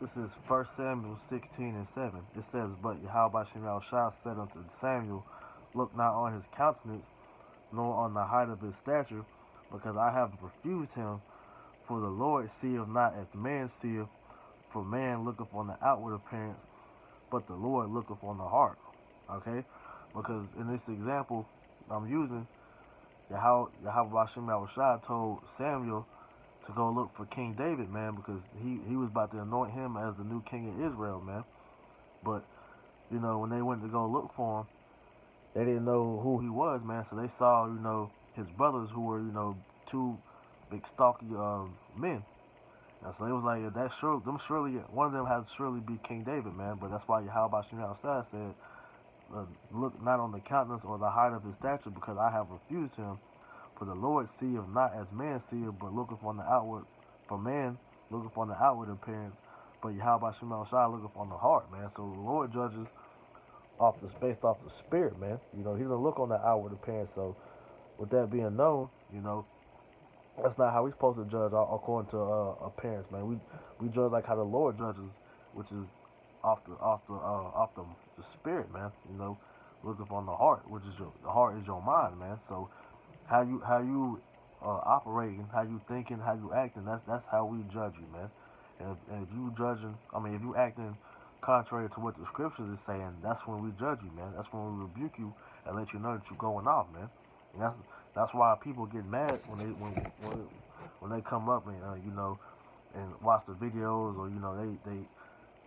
This is 1 Samuel 16:7. It says, But Yahweh Shem Shah said unto Samuel, Look not on his countenance, nor on the height of his stature, because I have refused him. For the Lord seeth not as man seeth, for man looketh on the outward appearance, but the Lord looketh on the heart. Okay? Because in this example I'm using, Yahweh Shem Shah told Samuel to go look for King David, man, because he was about to anoint him as the new king of Israel, man. But, when they went to go look for him, they didn't know who he was, man. So they saw, his brothers who were, two big stocky men. And so they was like, surely, one of them has to surely be King David, man. But that's why Yahweh Shem said, look not on the countenance or the height of his stature, because I have refused him. For the Lord seeth not as man seeth, but looketh on the outward. For man looketh on the outward appearance, but Yahweh Shem Shah looketh on the heart, man. So the Lord judges based off the spirit, man. He doesn't look on the outward appearance. So with that being known, that's not how we're supposed to judge according to appearance, man. We judge like how the Lord judges, which is off the spirit, man. Look upon the heart, which is the heart is your mind, man. So how you operating, how you thinking, how you acting, that's how we judge you, man. And if you acting contrary to what the scriptures is saying, that's when we judge you, man. That's when we rebuke you and let you know that you're going off, man. And that's why people get mad when they come up and and watch the videos, or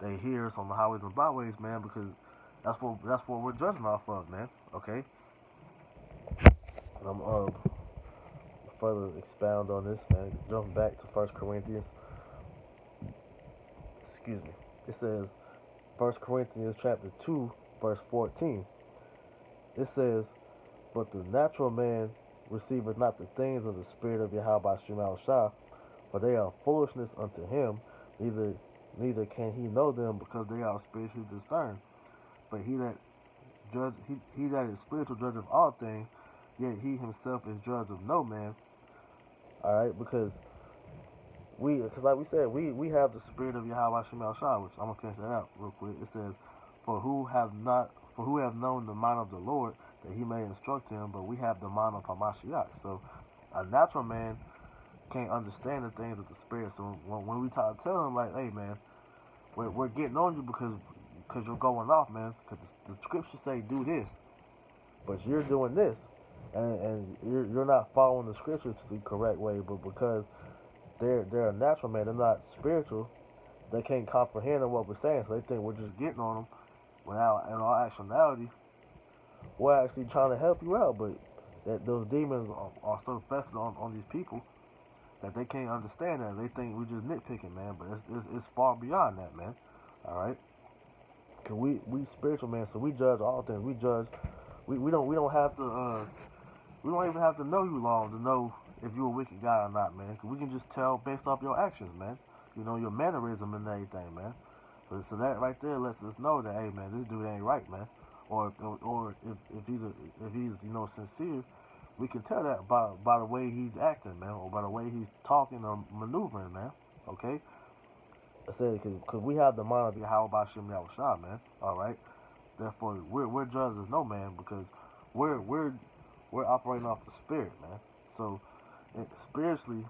they hear us on the highways and byways, man, because that's what we're judging off of, man. Okay. And I'm further expound on this, man. Jumping back to First Corinthians. Excuse me. It says 1 Corinthians chapter 2, verse 14. It says, But the natural man receiveth not the things of the Spirit of Yahweh Shem Shah, for they are foolishness unto him, neither can he know them, because they are spiritually discerned. But he that is spiritual judgeth all things, yet he himself is judge of no man. Alright, because like we said, we have the spirit of Yahweh Shem Shah, which I'm gonna finish that out real quick. It says, For who have known the mind of the Lord, that he may instruct him, but we have the mind of Hamashiach. So a natural man can't understand the things of the spirit. So when we tell him, like, hey man, we're getting on you because you're going off, man. Because the scriptures say do this, but you're doing this, and you're not following the scriptures the correct way. But because they're a natural man, they're not spiritual. They can't comprehend what we're saying, so they think we're just getting on them. Without, in all actuality, we're actually trying to help you out. But those demons are so festered on these people that they can't understand that. They think we're just nitpicking, man. But it's far beyond that, man. All right. Cause we spiritual, man. So we judge all things. We judge. We don't have to. We don't even have to know you long to know if you're a wicked guy or not, man. Cause we can just tell based off your actions, man. Your mannerism and everything, man. So that right there lets us know that, hey, man, this dude ain't right, man. Or if he's sincere, we can tell that by the way he's acting, man, or by the way he's talking or maneuvering, man. Okay. I said because we have the mind of Yahweh Shem Shah, man. All right. Therefore, we're judged as no man, because we're operating off the spirit, man. So spiritually,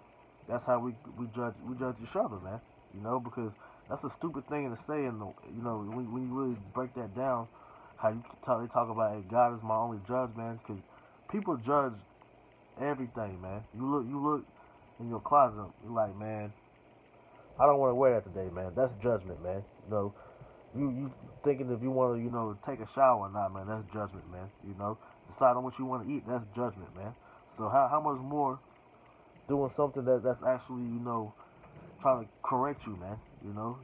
that's how we judge each other, man. Because that's a stupid thing to say, and when you really break that down, how they talk about, hey, God is my only judge, man. Because people judge everything, man. You look in your closet, you're like, man, I don't want to wear that today, man. That's judgment, man. You thinking if you want to take a shower or not, man. That's judgment, man. Decide on what you want to eat. That's judgment, man. So how much more doing something that's actually trying to correct you, man.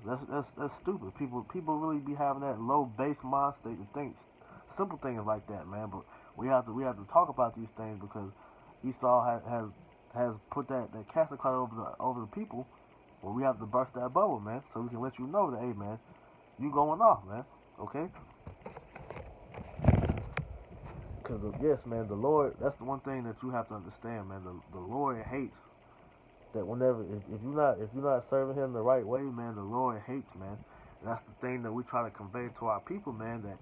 That's stupid. People really be having that low base mind state to think simple things like that, man. But we have to talk about these things, because Esau has put that casting cloud over the people. Well, we have to burst that bubble, man, so we can let you know that, hey, man, you going off, man. Okay. Because yes, man, the Lord. That's the one thing that you have to understand, man. The Lord hates that whenever if you're not serving him the right way, man, the Lord hates, man. And that's the thing that we try to convey to our people, man. That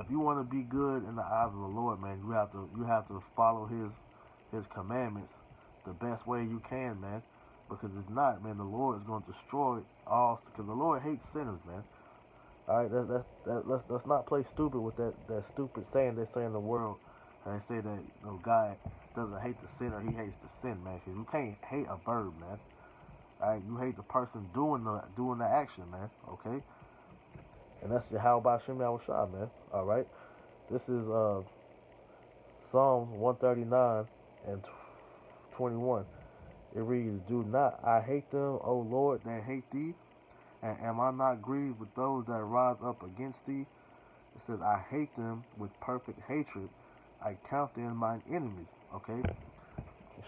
if you want to be good in the eyes of the Lord, man, you have to follow his commandments the best way you can, man. Because if not, man, the Lord is going to destroy all. Because the Lord hates sinners, man. All right, let's not play stupid with that stupid saying they say in the world. And they say that God doesn't hate the sinner, He hates the sin, man. Because you can't hate a verb, man. All right, you hate the person doing the action, man. Okay, and that's your how about Shem Yahushua, man. All right, this is Psalm 139 and 21. It reads, "Do not I hate them, O Lord, that hate thee? And am I not grieved with those that rise up against thee?" It says, "I hate them with perfect hatred. I count them mine enemies." Okay?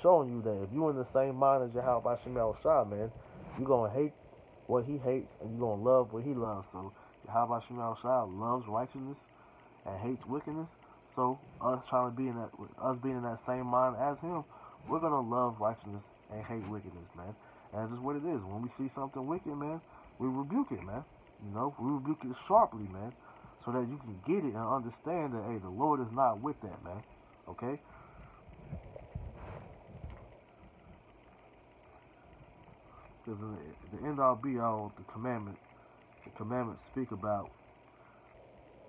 Showing you that if you're in the same mind as Yahweh Shemel Shah, man, you're going to hate what he hates and you're going to love what he loves. So Yahweh Shemel Shah loves righteousness and hates wickedness. So us being in that same mind as him, we're going to love righteousness and hate wickedness, man. And that's just what it is. When we see something wicked, man, we rebuke it, man. We rebuke it sharply, man, so that you can get it and understand that, hey, the Lord is not with that, man. Okay? Because the end all be all, the commandments speak about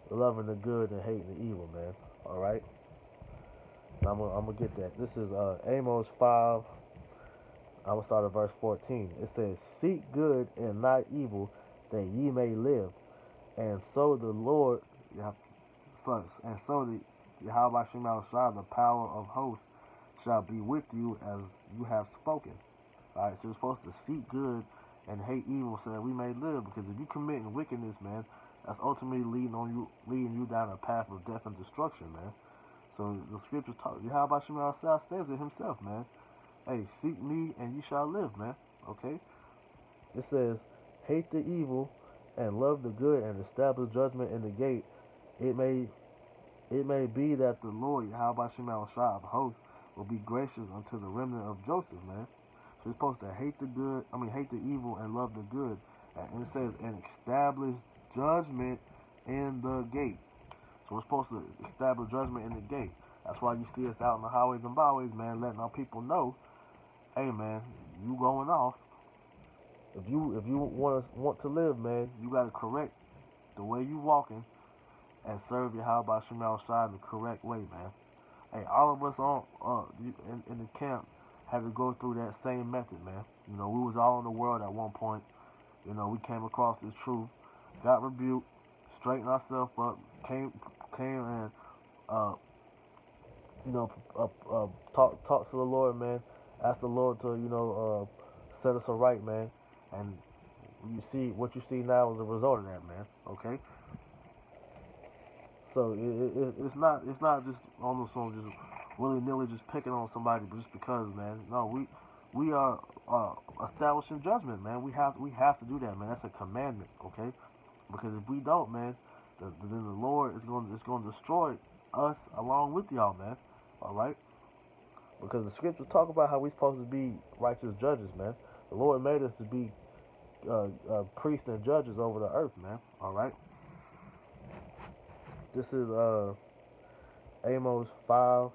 loving the good and hating the evil, man. All right? I'm gonna get that. This is Amos 5. I'm going to start at verse 14. It says, "Seek good and not evil, that ye may live. And so the Lord, and so the Yahweh Shema Shah, the power of hosts, shall be with you as you have spoken." All right, so you're supposed to seek good and hate evil so that we may live. Because if you committing wickedness, man, that's ultimately leading you down a path of death and destruction, man. So the scriptures talk. Yahweh Shema Shah says it himself, man. Hey, seek me and you shall live, man. Okay? It says, "Hate the evil and love the good and establish judgment in the gate. It may be that the Lord, Yahweh Shema Shah of hosts, will be gracious unto the remnant of Joseph, man." So you're supposed to hate the evil and love the good. And it says, "and establish judgment in the gate." So we're supposed to establish judgment in the gate. That's why you see us out in the highways and byways, man, letting our people know, hey, man, you going off. If you want to live, man, you got to correct the way you walking and serve Yahweh Shema Shai the correct way, man. Hey, all of us in the camp had to go through that same method, man. We was all in the world at one point. We came across this truth, got rebuked, straightened ourselves up, came and talk to the Lord, man. Ask the Lord to set us aright, man. And what you see now is a result of that, man. Okay. So it's not just almost on just willy nilly just picking on somebody just because, man. No, we are establishing judgment, man. We have to do that, man. That's a commandment, okay? Because if we don't, man, then the Lord is going to destroy us along with y'all, man. All right? Because the scriptures talk about how we're supposed to be righteous judges, man. The Lord made us to be priests and judges over the earth, man. All right? This is Amos 5.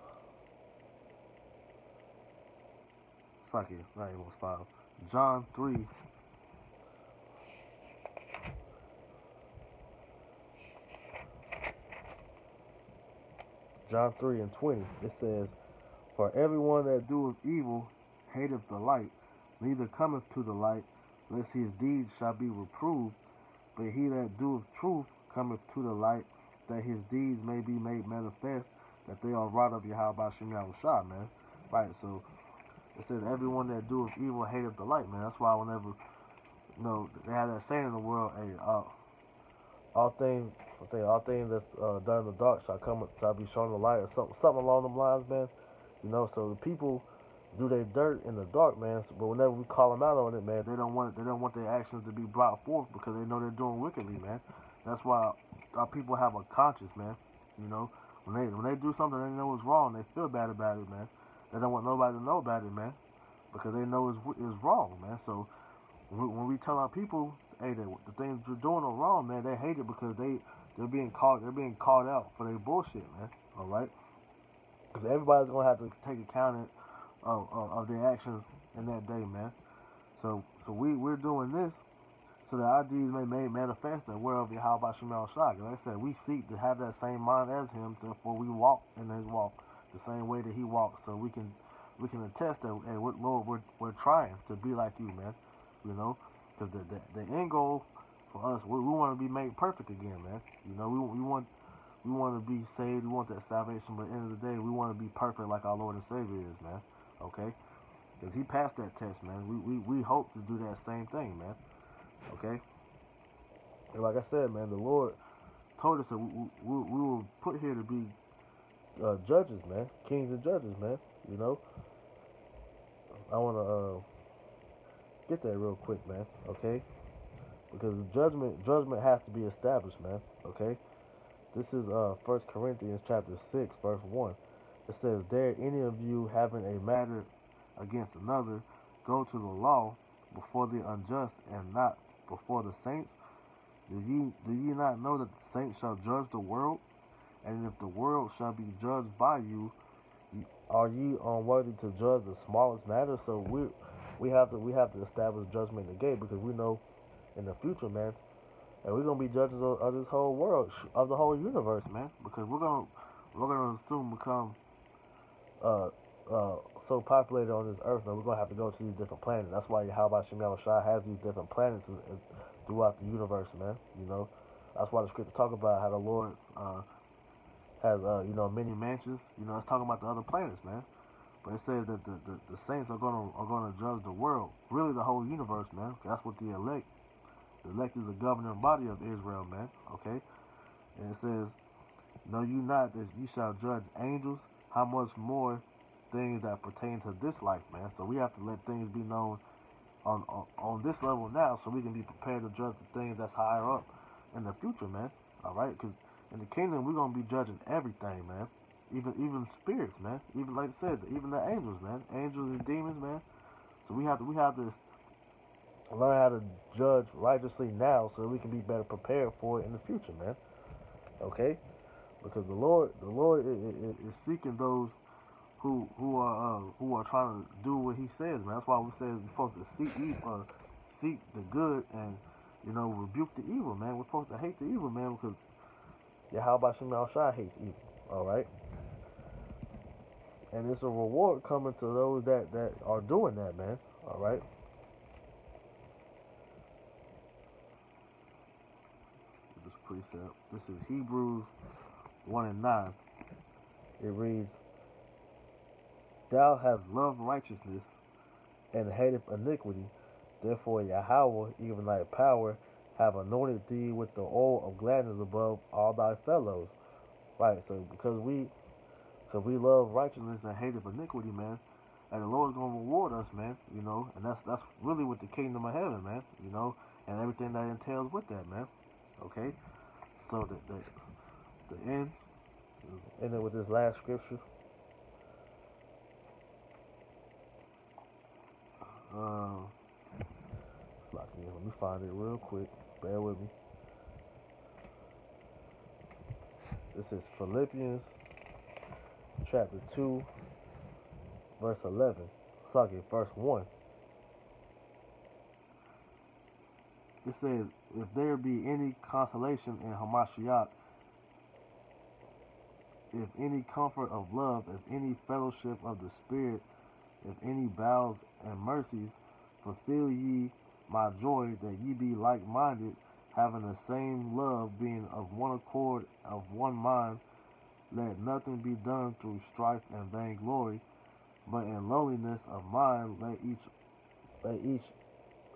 Not Amos 5. John 3. John 3 and 20. It says, "For everyone that doeth evil hateth the light, neither cometh to the light, lest his deeds shall be reproved. But he that doeth truth cometh to the light, that his deeds may be made manifest, that they are wrought of Yahweh Shem Yahushua," man. Right, so it says everyone that doeth evil hateth the light, man. That's why whenever, they have that saying in the world, hey, all things that's done in the dark shall be shown in the light, or something along them lines, man. So the people do their dirt in the dark, man. But whenever we call them out on it, man, they don't want their actions to be brought forth because they know they're doing wickedly, man. That's why our people have a conscience, man. When they do something they know is wrong, they feel bad about it, man. They don't want nobody to know about it, man. because they know is wrong, man. So when we tell our people, hey, that the things you're doing are wrong, man, they hate it because they're being called out for their bullshit, man. All right, because everybody's gonna have to take account of their actions in that day, man. So we're doing this so that our deeds may be manifest and whereof Yahweh Shemel Shai. Like I said, we seek to have that same mind as him, therefore we walk in his walk the same way that he walks, so we can attest that, hey, Lord, we're trying to be like you, man. You know, because the end goal for us, we want to be made perfect again, man. You know, we want to be saved, we want that salvation, but at the end of the day, we want to be perfect like our Lord and Savior is, man. Okay, because he passed that test, man. We hope to do that same thing, man. Okay, and like I said, man, the Lord told us that we were put here to be judges, man, kings and judges, man. You know, I want to get that real quick, man. Okay, because judgment has to be established, man. Okay, this is First Corinthians chapter 6, verse 1. It says, "Dare any of you having a matter against another go to the law before the unjust and not before the saints? Do ye not know that the saints shall judge the world? And if the world shall be judged by you, are ye unworthy to judge the smallest matter?" So we have to establish judgment in the gate, because we know in the future, man, and we're gonna be judges of this whole world, of the whole universe, man, because we're gonna soon become uh uh so populated on this earth that we're gonna have to go to these different planets. That's why Yahweh Shem Shai has these different planets throughout the universe, man. You know, that's why the scripture talk about how the Lord has many mansions. You know, it's talking about the other planets, man. But it says that the saints are gonna judge the world, really the whole universe, man. That's what the elect is the governing body of Israel, man. Okay, and it says, "Know you not that you shall judge angels? How much more things that pertain to this life, man?" So we have to let things be known on this level now, so we can be prepared to judge the things that's higher up in the future, man. All right, because in the kingdom we're gonna be judging everything, man. Even spirits, man. Even like I said, even the angels, man. Angels and demons, man. So we have to learn how to judge righteously now, so that we can be better prepared for it in the future, man. Okay, because the Lord is seeking those who are trying to do what He says, man. That's why we say we're supposed to seek the good, and rebuke the evil, man. We're supposed to hate the evil, man, because Yahweh Shem Shai hates evil. All right, and it's a reward coming to those that are doing that, man. All right. This precept. This is Hebrews 1:9. It reads, "Thou hast loved righteousness and hated iniquity. Therefore Yahweh, even thy power, have anointed thee with the oil of gladness above all thy fellows." Right. So because we love righteousness and hate iniquity, man, and the Lord's gonna reward us, man. And that's really with the kingdom of heaven, man. And everything that entails with that, man. Okay. So the end, ending with this last scripture. Uh, Let me find it real quick. Bear with me. This is Philippians chapter 2, verse 11. Verse 1. It says, "If there be any consolation in Hamashiach, if any comfort of love, if any fellowship of the Spirit, if any vows and mercies, fulfill ye my joy, that ye be like-minded, having the same love, being of one accord, of one mind. Let nothing be done through strife and vainglory, but in lowliness of mind let each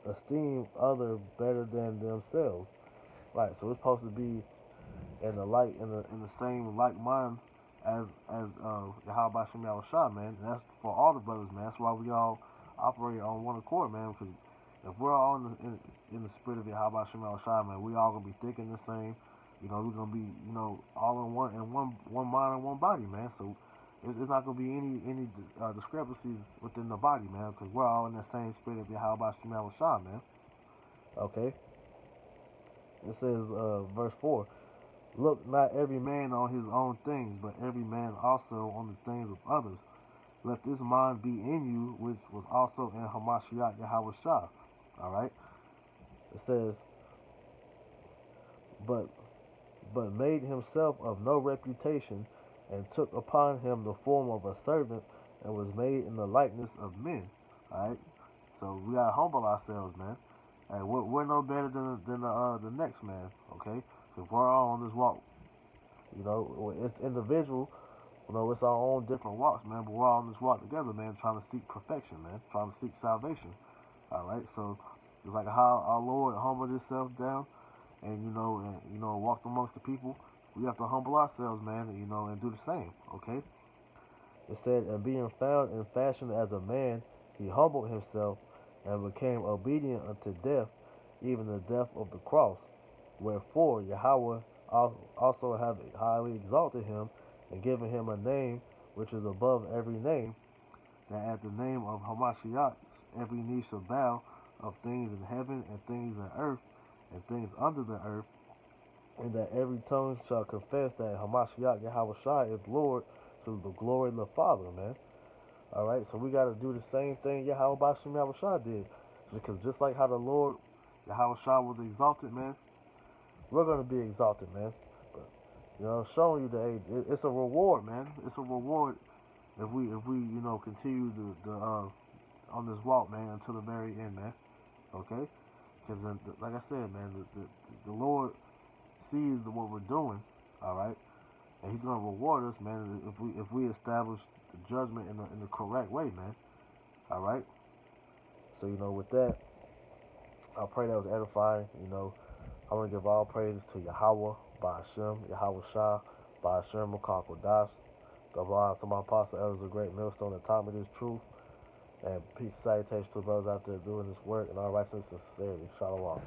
esteem other better than themselves." Right. So it's supposed to be in the same like mind as Yahweh Shem Shai, man. And that's for all the brothers, man. That's why we all operate on one accord, man. Because if we're all in the spirit of Yahweh Shem Shai, man, we all gonna be thinking the same. We're gonna be all in one mind and one body, man. So It's not gonna be any discrepancies within the body, man, because we're all in the same spirit of Yahweh Shemel Shah, man. Okay. It says, verse 4, look not every man on his own things, but every man also on the things of others. Let this mind be in you, which was also in Hamashiach Yahweh Shah. Alright? It says, but made himself of no reputation, and took upon him the form of a servant, and was made in the likeness of men. Alright? So we gotta humble ourselves, man. And we're no better than the next man, okay? Because we're all on this walk. You know, it's individual. You know, it's our own different walks, man. But we're all on this walk together, man, trying to seek perfection, man. Trying to seek salvation. All right. So it's like how our Lord humbled Himself down, and walked amongst the people. We have to humble ourselves, man, and do the same. Okay. It said, and being found in fashion as a man, He humbled Himself and became obedient unto death, even the death of the cross. Wherefore Yahweh also hath highly exalted him, and given him a name which is above every name, that at the name of Hamashiach every knee shall bow, of things in heaven and things in earth and things under the earth, and that every tongue shall confess that Hamashiach Yahweh Shai is Lord, to the glory of the Father, man. Alright, so we got to do the same thing Yahweh Bashem Yahweh Shai did. Because just like how the Lord Yahweh Shai was exalted, man, we're going to be exalted, man. But, showing you that it's a reward, man. It's a reward if we continue the on this walk, man, until the very end, man. Okay? Because like I said, man, the Lord sees what we're doing, all right, and He's gonna reward us, man, if we establish the judgment in the correct way, man. All right. So with that, I pray that was edifying. I want to give all praises to Yahweh, Ba'ashem, Yahweh Shah, Ba'ashem, Makar Kodash. Double honor to my apostle, elders of great millstone that taught me this truth. And peace and salutations to those out there doing this work in all righteousness and sincerity. Shalom.